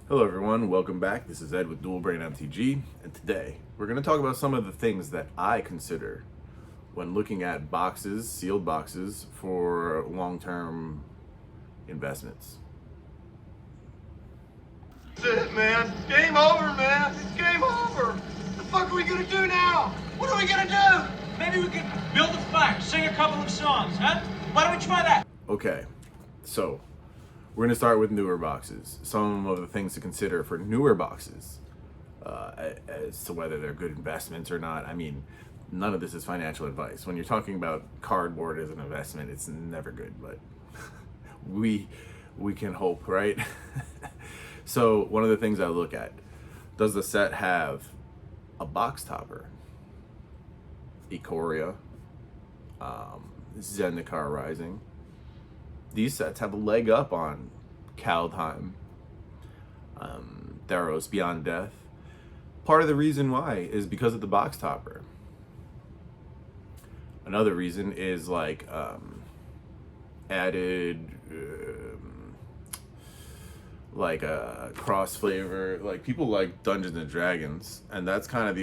Hello everyone, welcome back. This is Ed with Dual Brain MTG, and today we're going to talk about some of the things that I consider when looking at boxes, sealed boxes for long-term investments. That's it, man. Game over, man. It's game over. What the fuck are we gonna do now? What are we gonna do? Maybe we could build a fire, sing a couple of songs, huh? Why don't we try that? Okay, so we're going to start with newer boxes. Some of the things to consider for newer boxes as to whether they're good investments or not. I mean, none of this is financial advice. When you're talking about cardboard as an investment, it's never good, but we can hope, right? So one of the things I look at, does the set have a box topper? Ikoria, Zendikar Rising. These sets have a leg up on Kaldheim, Theros Beyond Death. Part of the reason why is because of the box topper. Another reason is like added like a cross flavor. Like people like Dungeons and Dragons, and that's kind of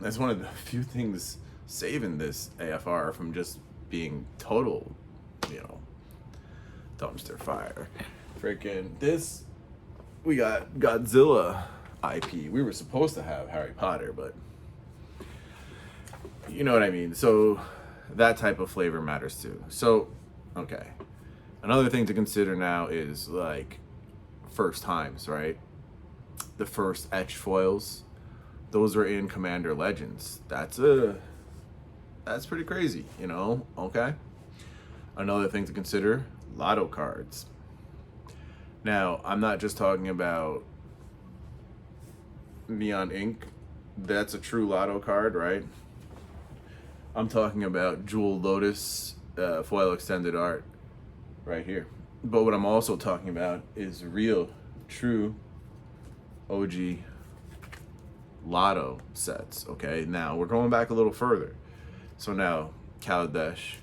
that's one of the few things saving this AFR from just being total, dumpster fire. Freaking this, we got Godzilla IP. We were supposed to have Harry Potter, but you know what I mean. So that type of flavor matters too. So, okay. Another thing to consider now is like first times, right? The first etch foils, those are in Commander Legends. That's pretty crazy, okay? Another thing to consider, Lotto Cards. Now, I'm not just talking about Neon Ink. That's a true Lotto card, right? I'm talking about Jewel Lotus foil extended art right here. But what I'm also talking about is real, true OG Lotto sets, okay? Now, we're going back a little further. So now, Kaladesh,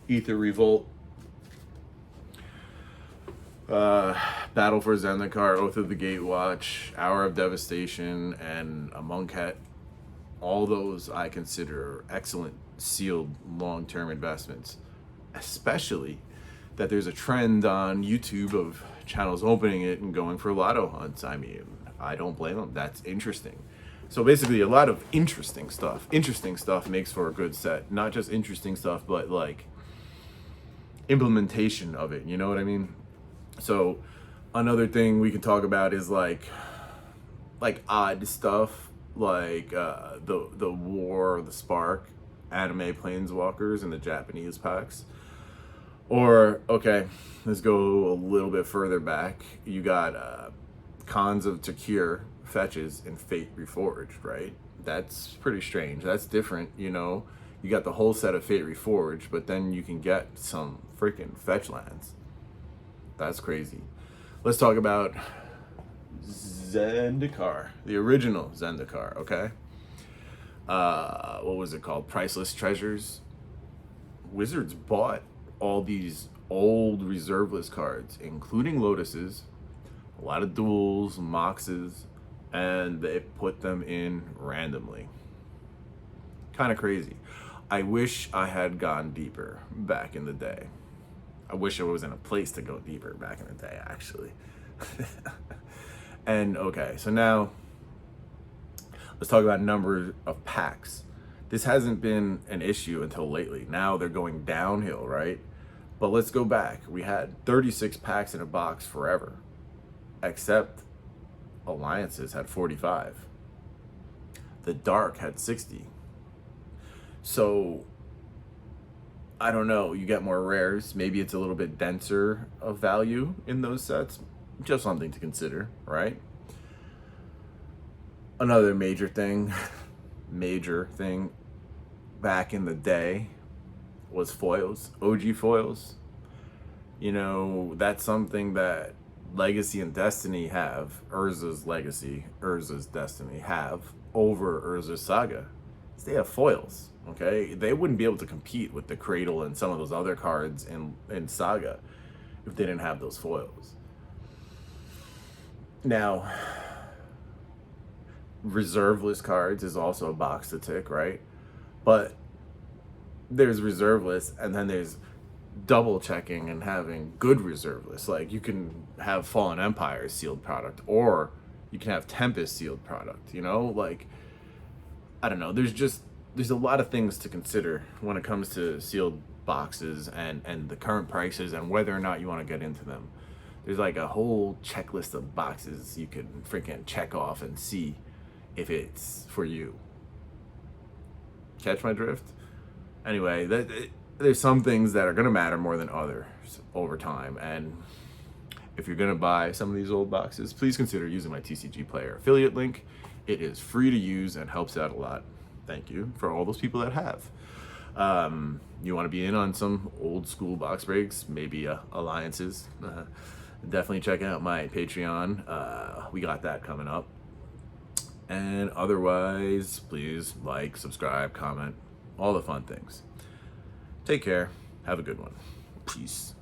Ether Revolt, Battle for Zendikar, Oath of the Gatewatch, Hour of Devastation, and a Monkhet. All those I consider excellent sealed long-term investments, especially that there's a trend on YouTube of channels opening it and going for lotto hunts. I mean, I don't blame them. That's interesting. So basically a lot of interesting stuff. Interesting stuff makes for a good set. Not just interesting stuff, but like implementation of it. You know what I mean? So another thing we can talk about is like odd stuff, like the War, the Spark, anime Planeswalkers, and the Japanese packs. Or, okay, let's go a little bit further back. You got Cons of Takir fetches in Fate Reforged, right? That's pretty strange. That's different, You got the whole set of Fate Reforged, but then you can get some freaking fetch lands. That's crazy. Let's talk about Zendikar, the original Zendikar, okay? What was it called? Priceless Treasures. Wizards bought all these old reserveless cards, including Lotuses, a lot of duels, moxes, and they put them in randomly. Kind of crazy. I wish I had gone deeper back in the day. I wish I was in a place to go deeper back in the day, actually. And okay, so now let's talk about number of packs. This hasn't been an issue until lately. Now they're going downhill, right? But let's go back. We had 36 packs in a box forever, except Alliances had 45. The Dark had 60. So I don't know, you get more rares. Maybe it's a little bit denser of value in those sets. Just something to consider, right? Another major thing back in the day was foils, OG foils. That's something that Legacy and Destiny have, Urza's Legacy, Urza's Destiny have over Urza's Saga. They have foils. Okay, they wouldn't be able to compete with the Cradle and some of those other cards in Saga if they didn't have those foils. Now, reserve list cards is also a box to tick, right? But there's reserve lists, and then there's double checking and having good reserve lists. Like you can have Fallen Empire sealed product, or you can have Tempest sealed product, you know? Like, I don't know, there's a lot of things to consider when it comes to sealed boxes and the current prices and whether or not you want to get into them. There's like a whole checklist of boxes you can freaking check off and see if it's for you. Catch my drift? Anyway, there's some things that are going to matter more than others over time. And if you're going to buy some of these old boxes, please consider using my TCG Player affiliate link. It is free to use and helps out a lot. Thank you for all those people that have. You want to be in on some old school box breaks, maybe alliances. Definitely check out my Patreon. We got that coming up. And otherwise, please like, subscribe, comment, all the fun things. Take care. Have a good one. Peace.